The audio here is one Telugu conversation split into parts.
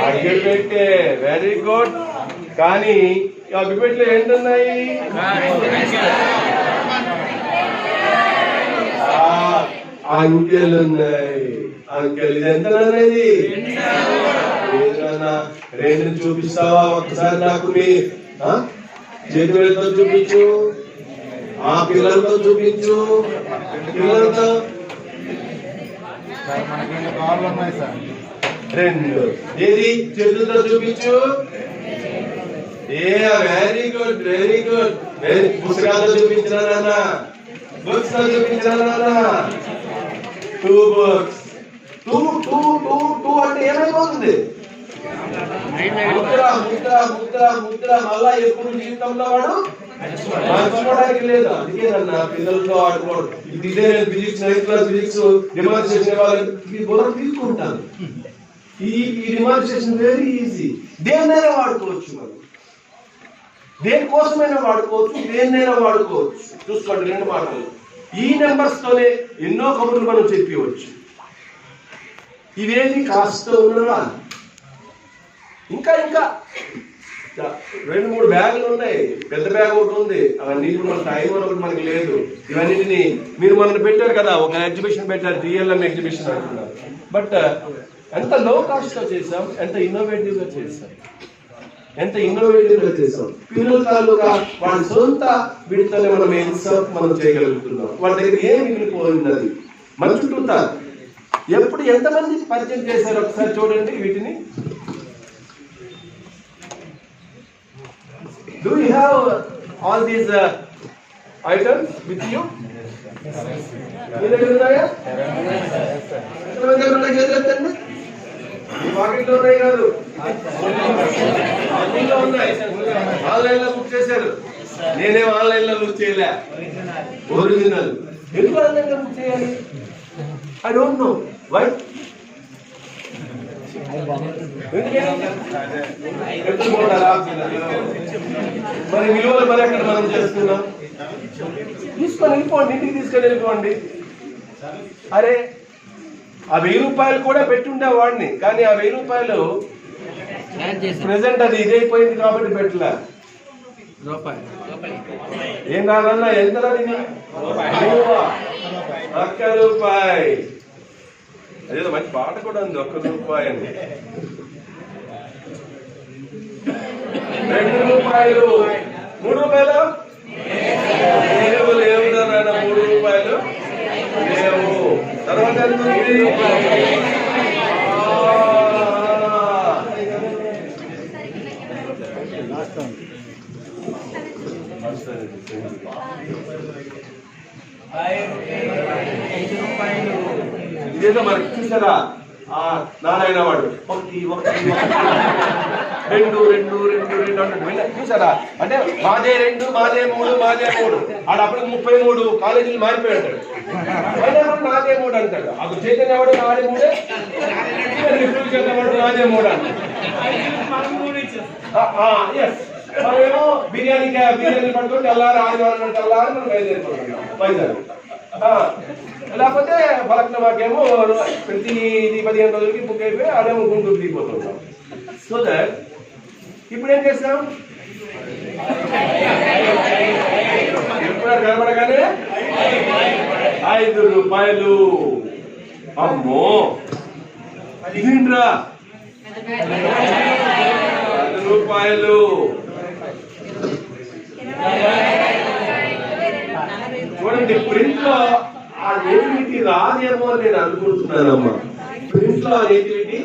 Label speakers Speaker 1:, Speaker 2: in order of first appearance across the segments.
Speaker 1: అగ్గిపెట్టే వెరీ గుడ్. కానీ అగ్గిపెట్టెలు ఏంటున్నాయి? అంకెలు ఉన్నాయి. అంకెలు ఇది ఎంత అనేది? రెండు చూపిస్తావా ఒకసారి నాకు? మీ చేతి వేలతో చూపించు, ఆ పిల్లలతో చూపించు. పిల్లలతో రెండు. ఏది చేతులతో చూపించు. Very good very good. పుస్తకాలతో చూపించారా? బుక్స్ తో చూపించారా? Two books. Two two two two అంటే ఏమైపోతుంది? ముద్ర ముద్ర ముద్ర ముద్ర. మళ్ళా ఎప్పుడు జీవితంలో వాడు మర్చిపోవడానికి లేదు. అందుకేనన్నా పిల్లలతో ఆడుకోవడం. ఇదే నేను physics 9th class physics demonstration ఇవ్వాలని తీసుకుంటాను. ఈ డెమాన్స్ట్రేషన్ వెరీ ఈజీ. దేన్నైనా వాడుకోవచ్చు. మనం దేనికోసమైనా వాడుకోవచ్చు, దేన్నైనా వాడుకోవచ్చు. చూసుకోండి రెండు మాటలు. ఈ నెంబర్స్ తోనే ఎన్నో కబుర్లు మనం చెప్పవచ్చు. ఇవేమి కాస్త ఉన్నవా? ఇంకా ఇంకా 2-3 బ్యాగులు ఉన్నాయి. పెద్ద బ్యాగ్ ఒకటి ఉంది. అవన్నీ మన టైం ఒకటి మనకి లేదు. ఇవన్నిటిని మీరు మనల్ని పెట్టారు కదా, ఒక ఎగ్జిబిషన్ పెట్టారు, TLM ఎగ్జిబిషన్ అంటున్నారు. బట్ ఎంత లో కాస్ట్ గా చేసాం, ఎంత ఇన్నోవేటివ్ గా చేసాం, ఎంత ఇన్నోవేటివ్ గా చేసాం. పిల్లల తాలూగా వాళ్ళ సొంత వీటితోనే మనం చేయగలుగుతున్నాం. వాళ్ళ దగ్గర ఏం మిగిలిపోయినది? మన చుట్టూ ఎప్పుడు ఎంతమంది పరిచయం చేశారు ఒకసారి చూడండి వీటిని. Do you have all these items with you? మీ దగ్గర ఉన్నాయా? పాకెట్లో ఉన్నాయి కాదు, అన్నిలో ఉన్నాయి. ఆన్లైన్ లో బుక్ చేశారు. నేనేం ఆన్లైన్ లో బుక్ చేయలే, ఒరిజినల్. ఎందుకు ఆన్లైన్ లో బుక్ చేయాలి? I don't know why. మరి విలువలు మరి ఎక్కడ మనం చేస్తున్నాం? తీసుకొని వెళ్ళిపోండి, ఇంటికి తీసుకొని వెళ్ళిపోండి. అరే ఆ 1000 రూపాయలు కూడా పెట్టుండే వాడిని, కానీ ఆ 1000 రూపాయలు ప్రెసెంట్ అది ఇదైపోయింది కాబట్టి పెట్టలే. ఏం కాదన్నా ఎంత ₹1. అదేదో మంచి పాట కూడా ఉంది, ₹1 అని. ₹2, ₹3 లేవు లేవు నాన్న, ₹3 లేవు. తర్వాత ఇదేదో మనకి చూసారా నారాయణ వాడు 1 2 2 2 2 చూసారా? అంటే మాదే 2 మాదే 3 మాదే 3. ఆడప్పుడు 33 కాలేజీలు మారిపోయాడు. నాదే 3 అంటాడు. అప్పుడు చైతన్య వాడు నాదే 3, వాడు నాదే 3 అంటాడు. మనమేమో బిర్యానీ పట్టుకొని తెల్లారి ఆదివారం తెల్లారి మనం బయలుదేరిపోతున్నాం వైజాగ్. లేకపోతే ఫలక్నమాకేమో ప్రతి 15 రోజులకి బుక్ అయిపోయి అదేమో గుంటూరు దిగిపోతుంటాం. సో దట్ ఇప్పుడు ఏం చేస్తాం? ఎప్పుడు కనబడగానే ₹5. అమ్మో ఇదేంట్రా ₹10. చూడండి, ప్రింట్ లో ఆ నేటివిటీ రాదేమో నేను అనుకుంటున్నానమ్మా. ప్రింట్ లో ఆ నేటివిటీ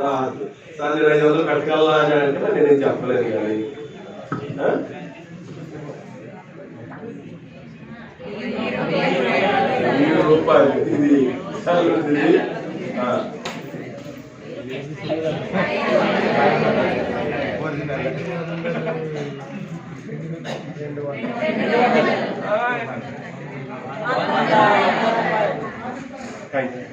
Speaker 1: రాదు. సార్ నేను 500 కట్టుకెళ్ళా అని అంటే నేనేం చెప్పలేదు. కానీ ₹1 ఇది Thank you.